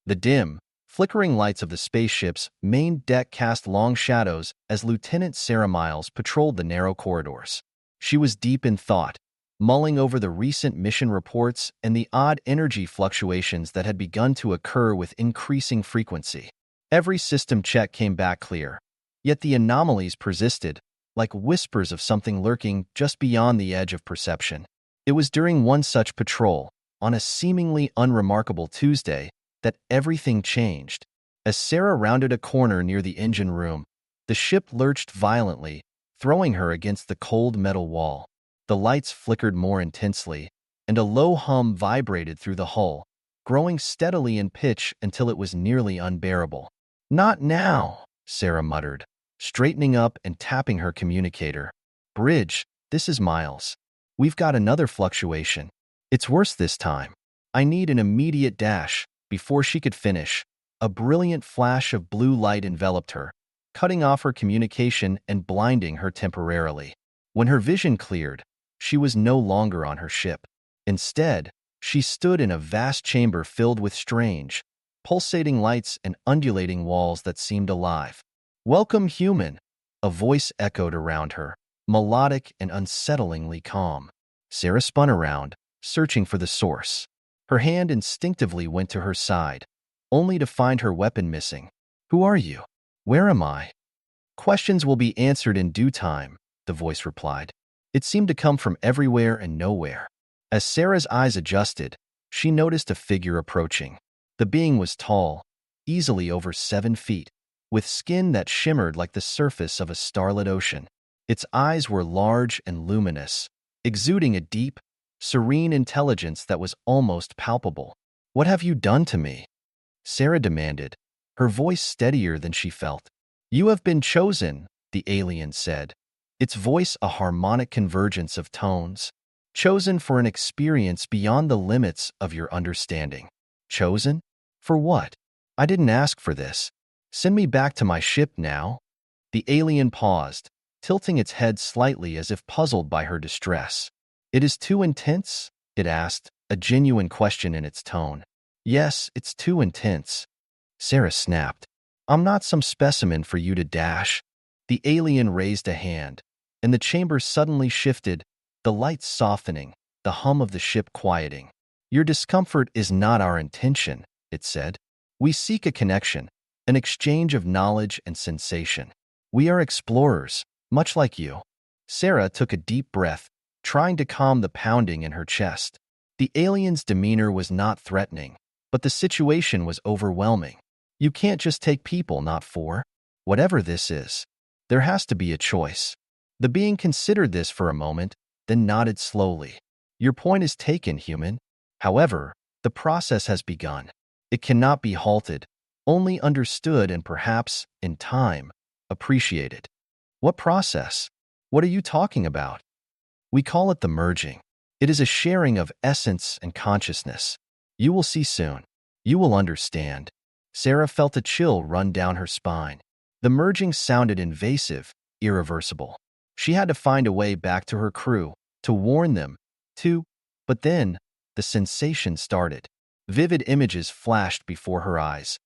The dim, flickering lights of the spaceship's main deck cast long shadows as Lieutenant Sarah Miles patrolled the narrow corridors. She was deep in thought, mulling over the recent mission reports and the odd energy fluctuations that had begun to occur with increasing frequency. Every system check came back clear, yet the anomalies persisted, like whispers of something lurking just beyond the edge of perception. It was during one such patrol, on a seemingly unremarkable Tuesday, that everything changed. As Sarah rounded a corner near the engine room, the ship lurched violently, throwing her against the cold metal wall. The lights flickered more intensely, and a low hum vibrated through the hull, growing steadily in pitch until it was nearly unbearable. "Not now," Sarah muttered, straightening up and tapping her communicator. "Bridge, this is Miles. We've got another fluctuation. It's worse this time. I need an immediate dash." Before she could finish, a brilliant flash of blue light enveloped her, cutting off her communication and blinding her temporarily. When her vision cleared, she was no longer on her ship. Instead, she stood in a vast chamber filled with strange, pulsating lights and undulating walls that seemed alive. "Welcome, human," a voice echoed around her, melodic and unsettlingly calm. Sarah spun around, searching for the source. Her hand instinctively went to her side, only to find her weapon missing. "Who are you? Where am I?" "Questions will be answered in due time," the voice replied. It seemed to come from everywhere and nowhere. As Sarah's eyes adjusted, she noticed a figure approaching. The being was tall, easily over 7 feet, with skin that shimmered like the surface of a starlit ocean. Its eyes were large and luminous, exuding a deep, serene intelligence that was almost palpable. "What have you done to me?" Sarah demanded, her voice steadier than she felt. "You have been chosen," the alien said, its voice a harmonic convergence of tones. "Chosen for an experience beyond the limits of your understanding." "Chosen? For what? I didn't ask for this. Send me back to my ship now." The alien paused, tilting its head slightly as if puzzled by her distress. "It is too intense?" it asked, a genuine question in its tone. "Yes, it's too intense." Sarah snapped. "I'm not some specimen for you to dash." The alien raised a hand, and the chamber suddenly shifted, the lights softening, the hum of the ship quieting. "Your discomfort is not our intention," it said. "We seek a connection, an exchange of knowledge and sensation. We are explorers, much like you." Sarah took a deep breath, trying to calm the pounding in her chest. The alien's demeanor was not threatening, but the situation was overwhelming. "You can't just take people, not four. Whatever this is, there has to be a choice." The being considered this for a moment, then nodded slowly. "Your point is taken, human. However, the process has begun. It cannot be halted, only understood and perhaps, in time, appreciated." "What process? What are you talking about?" "We call it the merging. It is a sharing of essence and consciousness. You will see soon. You will understand." Sarah felt a chill run down her spine. The merging sounded invasive, irreversible. She had to find a way back to her crew, to warn them, But then, the sensation started. Vivid images flashed before her eyes.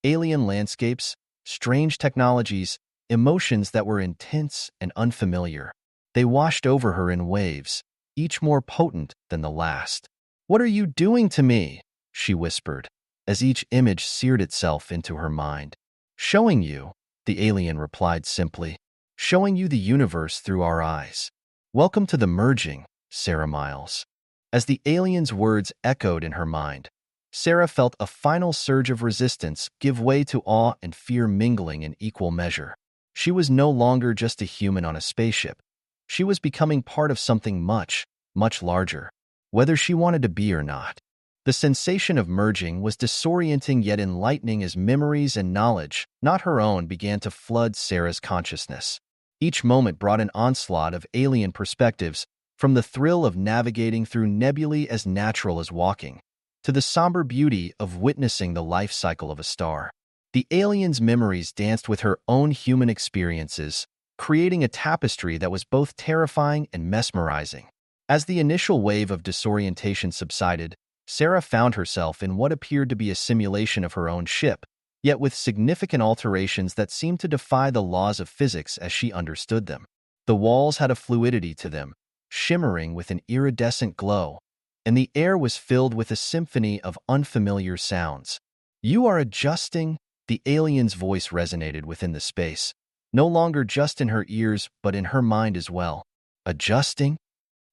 Alien landscapes, strange technologies, emotions that were intense and unfamiliar. They washed over her in waves, each more potent than the last. "What are you doing to me?" she whispered, as each image seared itself into her mind. "Showing you," the alien replied simply. "Showing you the universe through our eyes." "Welcome to the merging, Sarah Miles." As the alien's words echoed in her mind, Sarah felt a final surge of resistance give way to awe and fear mingling in equal measure. She was no longer just a human on a spaceship. She was becoming part of something much, much larger, whether she wanted to be or not. The sensation of merging was disorienting yet enlightening as memories and knowledge, not her own, began to flood Sarah's consciousness. Each moment brought an onslaught of alien perspectives, from the thrill of navigating through nebulae as natural as walking, to the somber beauty of witnessing the life cycle of a star. The alien's memories danced with her own human experiences, creating a tapestry that was both terrifying and mesmerizing. As the initial wave of disorientation subsided, Sarah found herself in what appeared to be a simulation of her own ship, yet with significant alterations that seemed to defy the laws of physics as she understood them. The walls had a fluidity to them, shimmering with an iridescent glow, and the air was filled with a symphony of unfamiliar sounds. "You are adjusting," the alien's voice resonated within the space, no longer just in her ears but in her mind as well. "Adjusting?"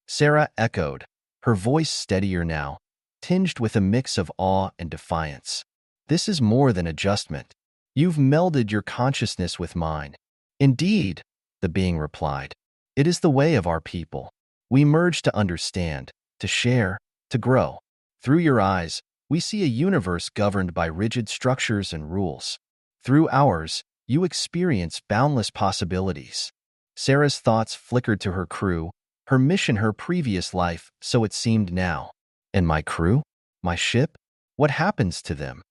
Sarah echoed, her voice steadier now, tinged with a mix of awe and defiance. "This is more than adjustment. You've melded your consciousness with mine." "Indeed," the being replied. "It is the way of our people. We merge to understand, to share, to grow. Through your eyes, we see a universe governed by rigid structures and rules. Through ours, you experience boundless possibilities." Sarah's thoughts flickered to her crew, her mission, her previous life, so it seemed now. "And my crew? My ship? What happens to them?"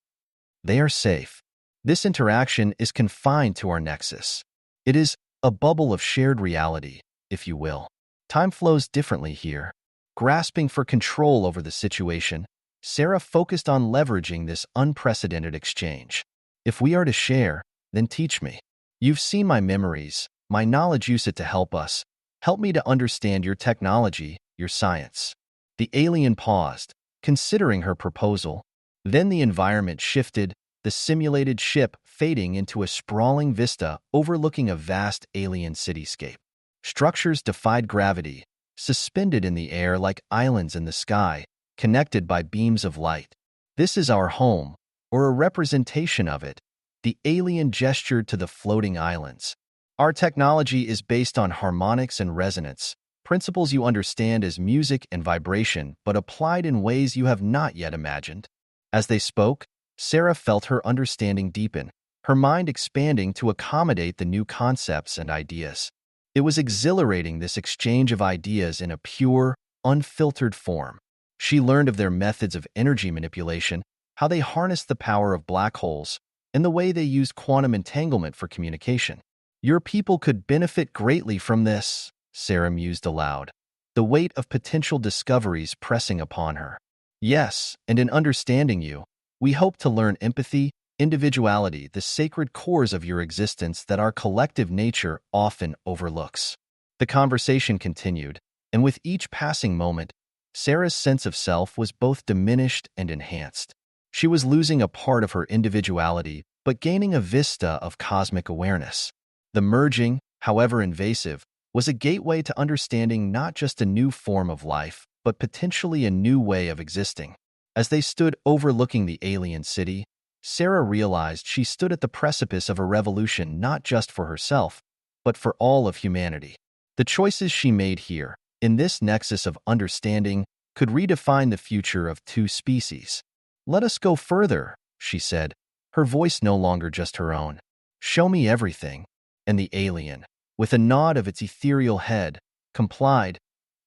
"They are safe. This interaction is confined to our nexus. It is a bubble of shared reality, if you will. Time flows differently here." Grasping for control over the situation, Sarah focused on leveraging this unprecedented exchange. "If we are to share, then teach me. You've seen my memories, my knowledge. Use it to help us. Help me to understand your technology, your science." The alien paused, considering her proposal. Then the environment shifted, the simulated ship fading into a sprawling vista overlooking a vast alien cityscape. Structures defied gravity, suspended in the air like islands in the sky, connected by beams of light. "This is our home, or a representation of it," the alien gestured to the floating islands. "Our technology is based on harmonics and resonance, principles you understand as music and vibration, but applied in ways you have not yet imagined." As they spoke, Sarah felt her understanding deepen, her mind expanding to accommodate the new concepts and ideas. It was exhilarating, this exchange of ideas in a pure, unfiltered form. She learned of their methods of energy manipulation, how they harnessed the power of black holes, and the way they used quantum entanglement for communication. "Your people could benefit greatly from this," Sarah mused aloud, the weight of potential discoveries pressing upon her. "Yes, and in understanding you, we hope to learn empathy, individuality, the sacred cores of your existence that our collective nature often overlooks." The conversation continued, and with each passing moment, Sarah's sense of self was both diminished and enhanced. She was losing a part of her individuality, but gaining a vista of cosmic awareness. The merging, however invasive, was a gateway to understanding not just a new form of life, but potentially a new way of existing. As they stood overlooking the alien city, Sarah realized she stood at the precipice of a revolution not just for herself, but for all of humanity. The choices she made here, in this nexus of understanding, could redefine the future of two species. "Let us go further," she said, her voice no longer just her own. "Show me everything." And the alien, with a nod of its ethereal head, complied,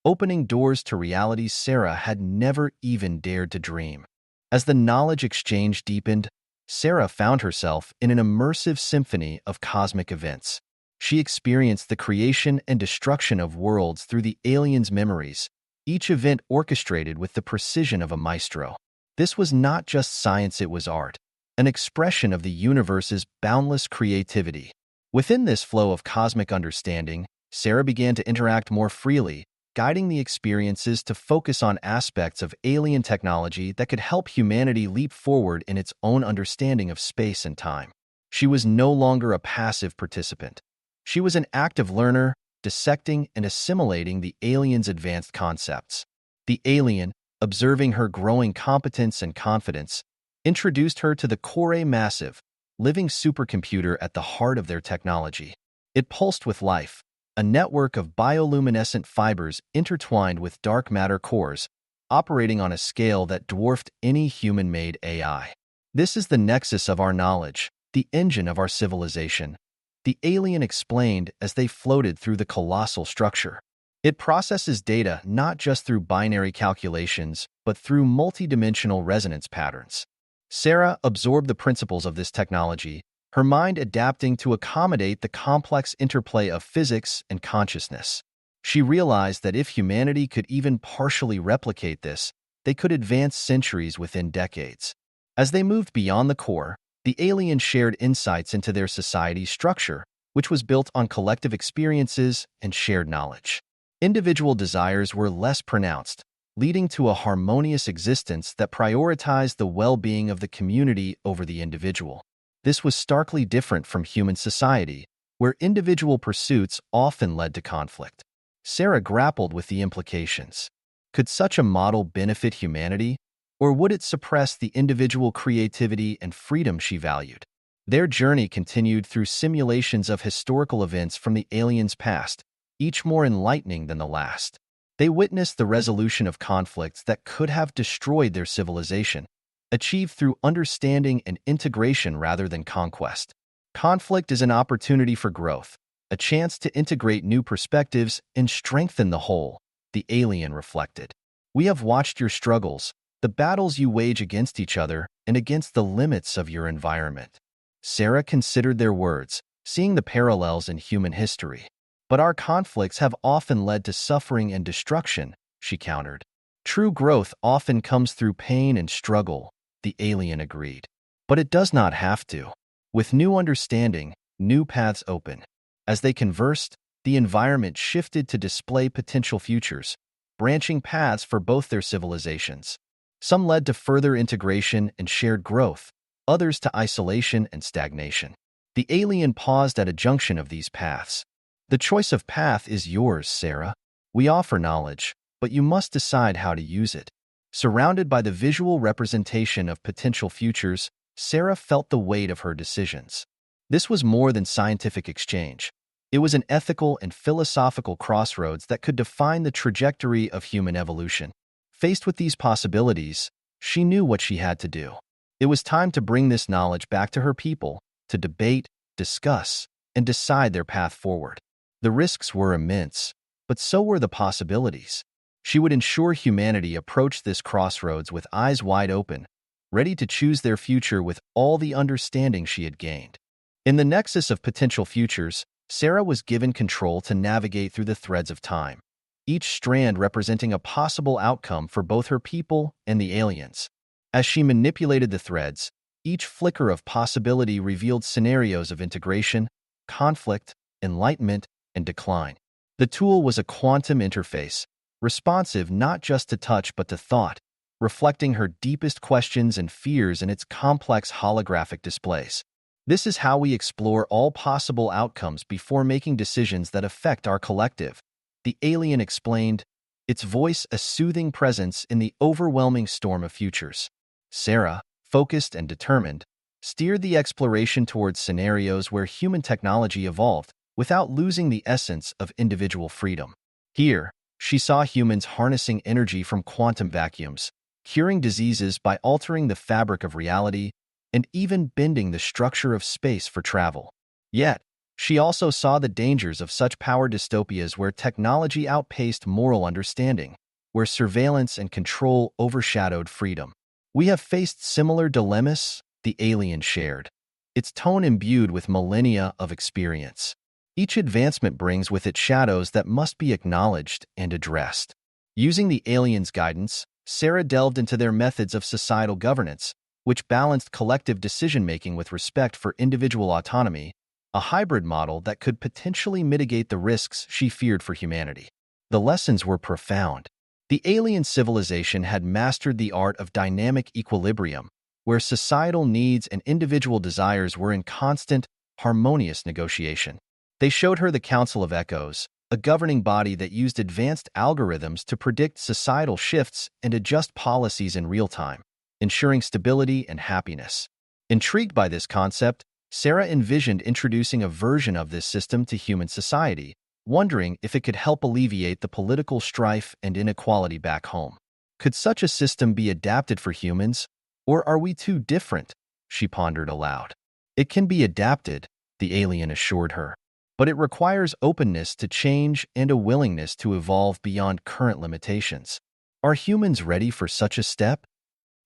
opening doors to realities Sarah had never even dared to dream. As the knowledge exchange deepened, Sarah found herself in an immersive symphony of cosmic events. She experienced the creation and destruction of worlds through the alien's memories, each event orchestrated with the precision of a maestro. This was not just science, it was art, an expression of the universe's boundless creativity. Within this flow of cosmic understanding, Sarah began to interact more freely, guiding the experiences to focus on aspects of alien technology that could help humanity leap forward in its own understanding of space and time. She was no longer a passive participant. She was an active learner, dissecting and assimilating the alien's advanced concepts. The alien, observing her growing competence and confidence, introduced her to the Core Massive, living supercomputer at the heart of their technology. It pulsed with life, a network of bioluminescent fibers intertwined with dark matter cores, operating on a scale that dwarfed any human-made AI. "This is the nexus of our knowledge, the engine of our civilization," the alien explained as they floated through the colossal structure. "It processes data not just through binary calculations, but through multidimensional resonance patterns." Sarah absorbed the principles of this technology, her mind adapting to accommodate the complex interplay of physics and consciousness. She realized that if humanity could even partially replicate this, they could advance centuries within decades. As they moved beyond the core, the aliens shared insights into their society's structure, which was built on collective experiences and shared knowledge. Individual desires were less pronounced, leading to a harmonious existence that prioritized the well-being of the community over the individual. This was starkly different from human society, where individual pursuits often led to conflict. Sarah grappled with the implications. Could such a model benefit humanity, or would it suppress the individual creativity and freedom she valued? Their journey continued through simulations of historical events from the aliens' past, each more enlightening than the last. They witnessed the resolution of conflicts that could have destroyed their civilization, achieved through understanding and integration rather than conquest. Conflict is an opportunity for growth, a chance to integrate new perspectives and strengthen the whole, the alien reflected. We have watched your struggles, the battles you wage against each other and against the limits of your environment. Sarah considered their words, seeing the parallels in human history. But our conflicts have often led to suffering and destruction, she countered. True growth often comes through pain and struggle, the alien agreed. But it does not have to. With new understanding, new paths open. As they conversed, the environment shifted to display potential futures, branching paths for both their civilizations. Some led to further integration and shared growth, others to isolation and stagnation. The alien paused at a junction of these paths. The choice of path is yours, Sarah. We offer knowledge, but you must decide how to use it. Surrounded by the visual representation of potential futures, Sarah felt the weight of her decisions. This was more than scientific exchange. It was an ethical and philosophical crossroads that could define the trajectory of human evolution. Faced with these possibilities, she knew what she had to do. It was time to bring this knowledge back to her people, to debate, discuss, and decide their path forward. The risks were immense, but so were the possibilities. She would ensure humanity approached this crossroads with eyes wide open, ready to choose their future with all the understanding she had gained. In the nexus of potential futures, Sarah was given control to navigate through the threads of time, each strand representing a possible outcome for both her people and the aliens. As she manipulated the threads, each flicker of possibility revealed scenarios of integration, conflict, enlightenment, and decline. The tool was a quantum interface, responsive not just to touch but to thought, reflecting her deepest questions and fears in its complex holographic displays. This is how we explore all possible outcomes before making decisions that affect our collective, the alien explained, its voice a soothing presence in the overwhelming storm of futures. Sarah, focused and determined, steered the exploration towards scenarios where human technology evolved without losing the essence of individual freedom. Here, she saw humans harnessing energy from quantum vacuums, curing diseases by altering the fabric of reality, and even bending the structure of space for travel. Yet, she also saw the dangers of such power dystopias where technology outpaced moral understanding, where surveillance and control overshadowed freedom. We have faced similar dilemmas, the alien shared, its tone imbued with millennia of experience. Each advancement brings with it shadows that must be acknowledged and addressed. Using the aliens' guidance, Sarah delved into their methods of societal governance, which balanced collective decision-making with respect for individual autonomy, a hybrid model that could potentially mitigate the risks she feared for humanity. The lessons were profound. The alien civilization had mastered the art of dynamic equilibrium, where societal needs and individual desires were in constant, harmonious negotiation. They showed her the Council of Echoes, a governing body that used advanced algorithms to predict societal shifts and adjust policies in real time, ensuring stability and happiness. Intrigued by this concept, Sarah envisioned introducing a version of this system to human society, wondering if it could help alleviate the political strife and inequality back home. Could such a system be adapted for humans, or are we too different? She pondered aloud. It can be adapted, the alien assured her, but it requires openness to change and a willingness to evolve beyond current limitations. Are humans ready for such a step?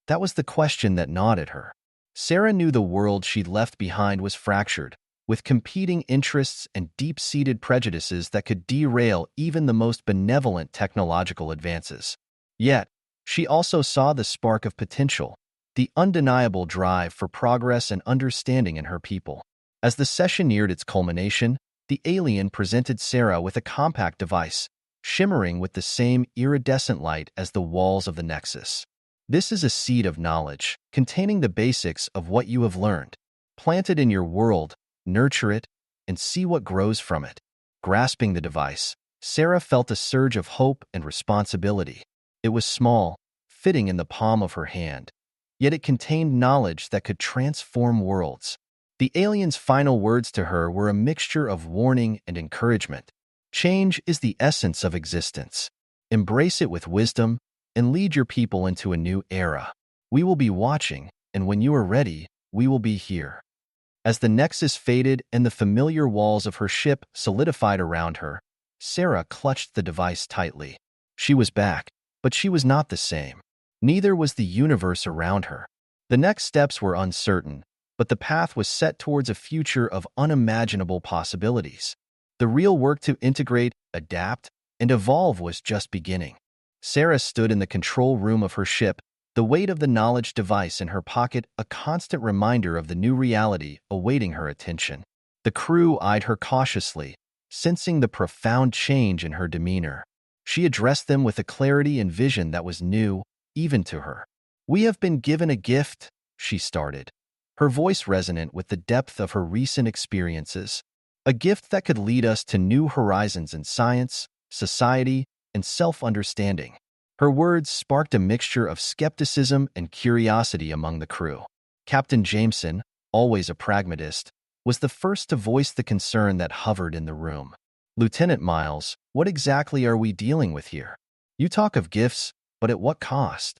That was the question that gnawed at her. Sarah knew the world she'd left behind was fractured, with competing interests and deep-seated prejudices that could derail even the most benevolent technological advances. Yet, She also saw the spark of potential, the undeniable drive for progress and understanding in her people. As the session neared its culmination, the alien presented Sarah with a compact device, shimmering with the same iridescent light as the walls of the Nexus. This is a seed of knowledge, containing the basics of what you have learned. Plant it in your world, nurture it, and see what grows from it. Grasping the device, Sarah felt a surge of hope and responsibility. It was small, fitting in the palm of her hand, yet it contained knowledge that could transform worlds. The alien's final words to her were a mixture of warning and encouragement. Change is the essence of existence. Embrace it with wisdom and lead your people into a new era. We will be watching, and when you are ready, we will be here. As the Nexus faded and the familiar walls of her ship solidified around her, Sarah clutched the device tightly. She was back, but she was not the same. Neither was the universe around her. The next steps were uncertain, but the path was set towards a future of unimaginable possibilities. The real work to integrate, adapt, and evolve was just beginning. Sarah stood in the control room of her ship, the weight of the knowledge device in her pocket a constant reminder of the new reality awaiting her attention. The crew eyed her cautiously, sensing the profound change in her demeanor. She addressed them with a clarity and vision that was new, even to her. "We have been given a gift," she started, her voice resonant with the depth of her recent experiences. "A gift that could lead us to new horizons in science, society, and self-understanding." Her words sparked a mixture of skepticism and curiosity among the crew. Captain Jameson, always a pragmatist, was the first to voice the concern that hovered in the room. "Lieutenant Miles, what exactly are we dealing with here? You talk of gifts, but at what cost?"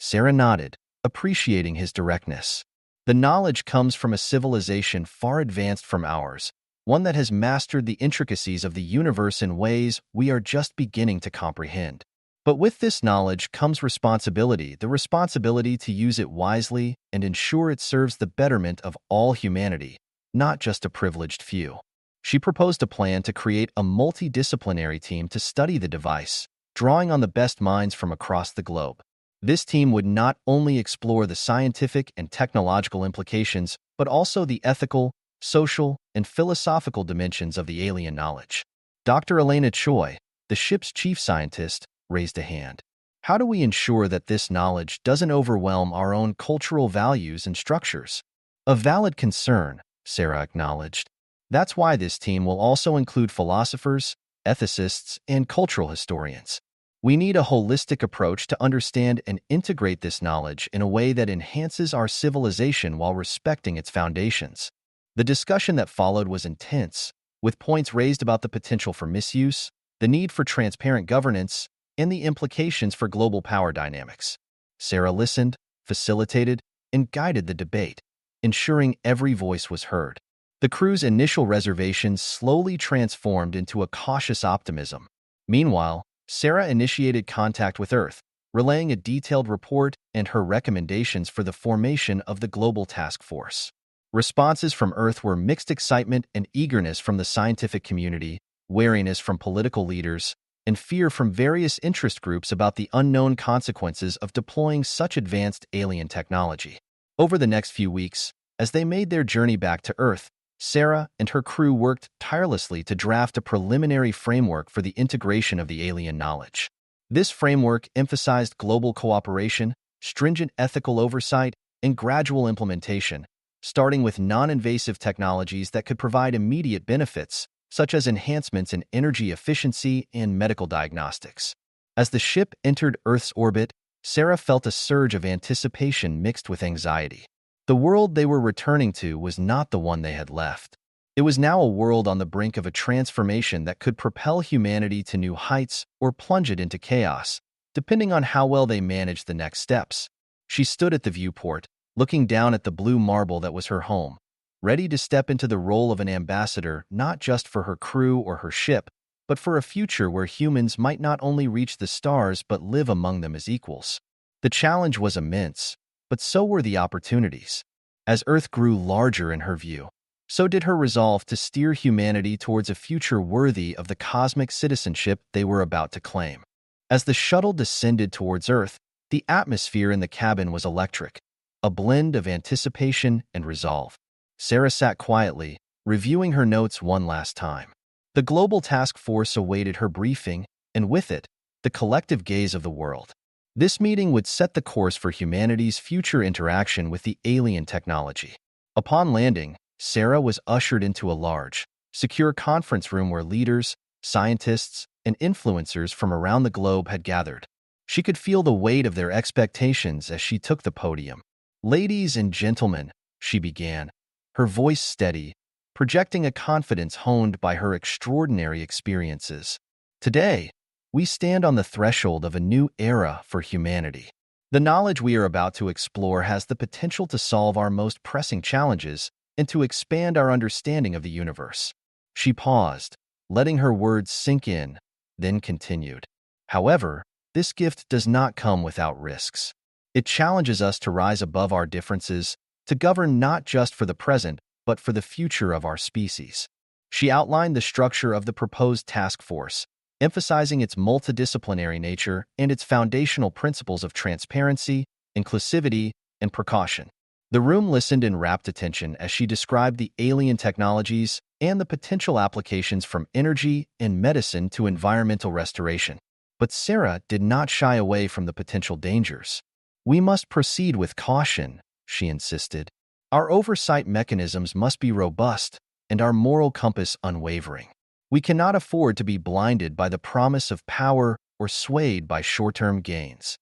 Sarah nodded, appreciating his directness. "The knowledge comes from a civilization far advanced from ours, one that has mastered the intricacies of the universe in ways we are just beginning to comprehend. But with this knowledge comes responsibility, the responsibility to use it wisely and ensure it serves the betterment of all humanity, not just a privileged few." She proposed a plan to create a multidisciplinary team to study the device, drawing on the best minds from across the globe. This team would not only explore the scientific and technological implications, but also the ethical, social, and philosophical dimensions of the alien knowledge. Dr. Elena Choi, the ship's chief scientist, raised a hand. "How do we ensure that this knowledge doesn't overwhelm our own cultural values and structures?" "A valid concern," Sarah acknowledged. "That's why this team will also include philosophers, ethicists, and cultural historians. We need a holistic approach to understand and integrate this knowledge in a way that enhances our civilization while respecting its foundations." The discussion that followed was intense, with points raised about the potential for misuse, the need for transparent governance, and the implications for global power dynamics. Sarah listened, facilitated, and guided the debate, ensuring every voice was heard. The crew's initial reservations slowly transformed into a cautious optimism. Meanwhile, Sarah initiated contact with Earth, relaying a detailed report and her recommendations for the formation of the global task force. Responses from Earth were mixed excitement and eagerness from the scientific community, wariness from political leaders, and fear from various interest groups about the unknown consequences of deploying such advanced alien technology. Over the next few weeks, as they made their journey back to Earth, Sarah and her crew worked tirelessly to draft a preliminary framework for the integration of the alien knowledge. This framework emphasized global cooperation, stringent ethical oversight, and gradual implementation, starting with non-invasive technologies that could provide immediate benefits, such as enhancements in energy efficiency and medical diagnostics. As the ship entered Earth's orbit, Sarah felt a surge of anticipation mixed with anxiety. The world they were returning to was not the one they had left. It was now a world on the brink of a transformation that could propel humanity to new heights or plunge it into chaos, depending on how well they managed the next steps. She stood at the viewport, looking down at the blue marble that was her home, ready to step into the role of an ambassador not just for her crew or her ship, but for a future where humans might not only reach the stars but live among them as equals. The challenge was immense, but so were the opportunities. As Earth grew larger in her view, so did her resolve to steer humanity towards a future worthy of the cosmic citizenship they were about to claim. As the shuttle descended towards Earth, The atmosphere in the cabin was electric, a blend of anticipation and resolve. Sarah sat quietly, reviewing her notes one last time. The global task force awaited her briefing, and with it, the collective gaze of the world. This meeting would set the course for humanity's future interaction with the alien technology. Upon landing, Sarah was ushered into a large, secure conference room where leaders, scientists, and influencers from around the globe had gathered. She could feel the weight of their expectations as she took the podium. "Ladies and gentlemen," she began, her voice steady, projecting a confidence honed by her extraordinary experiences. "Today, we stand on the threshold of a new era for humanity. The knowledge we are about to explore has the potential to solve our most pressing challenges and to expand our understanding of the universe." She paused, letting her words sink in, then continued. "However, this gift does not come without risks. It challenges us to rise above our differences, to govern not just for the present, but for the future of our species." She outlined the structure of the proposed task force, emphasizing its multidisciplinary nature and its foundational principles of transparency, inclusivity, and precaution. The room listened in rapt attention as she described the alien technologies and the potential applications from energy and medicine to environmental restoration. But Sarah did not shy away from the potential dangers. "We must proceed with caution," she insisted. "Our oversight mechanisms must be robust and our moral compass unwavering. We cannot afford to be blinded by the promise of power or swayed by short-term gains."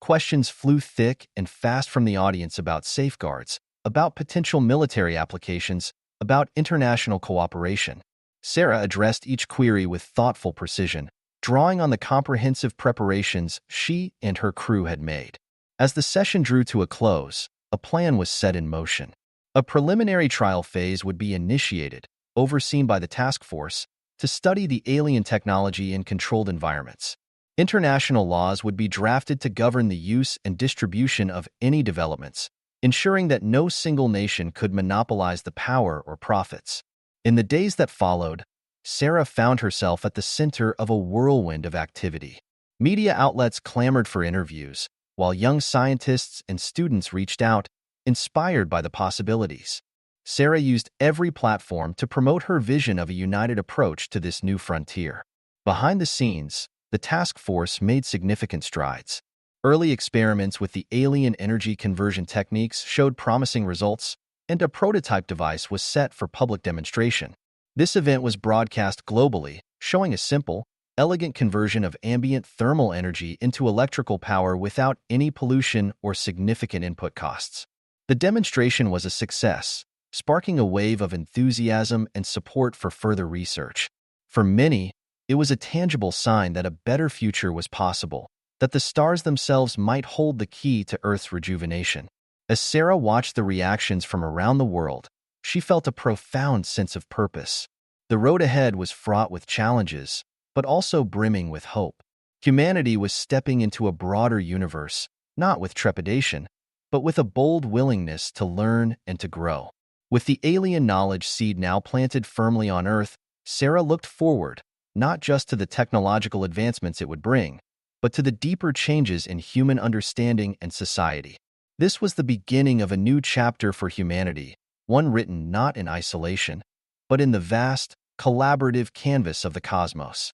Questions flew thick and fast from the audience about safeguards, about potential military applications, about international cooperation. Sarah addressed each query with thoughtful precision, drawing on the comprehensive preparations she and her crew had made. As the session drew to a close, a plan was set in motion. A preliminary trial phase would be initiated, overseen by the task force, to study the alien technology in controlled environments. International laws would be drafted to govern the use and distribution of any developments, ensuring that no single nation could monopolize the power or profits. In the days that followed, Sarah found herself at the center of a whirlwind of activity. Media outlets clamored for interviews, while young scientists and students reached out, inspired by the possibilities. Sarah used every platform to promote her vision of a united approach to this new frontier. Behind the scenes, the task force made significant strides. Early experiments with the alien energy conversion techniques showed promising results, and a prototype device was set for public demonstration. This event was broadcast globally, showing a simple, elegant conversion of ambient thermal energy into electrical power without any pollution or significant input costs. The demonstration was a success, sparking a wave of enthusiasm and support for further research. For many, it was a tangible sign that a better future was possible, that the stars themselves might hold the key to Earth's rejuvenation. As Sarah watched the reactions from around the world, she felt a profound sense of purpose. The road ahead was fraught with challenges, but also brimming with hope. Humanity was stepping into a broader universe, not with trepidation, but with a bold willingness to learn and to grow. With the alien knowledge seed now planted firmly on Earth, Sarah looked forward, not just to the technological advancements it would bring, but to the deeper changes in human understanding and society. This was the beginning of a new chapter for humanity, one written not in isolation, but in the vast, collaborative canvas of the cosmos.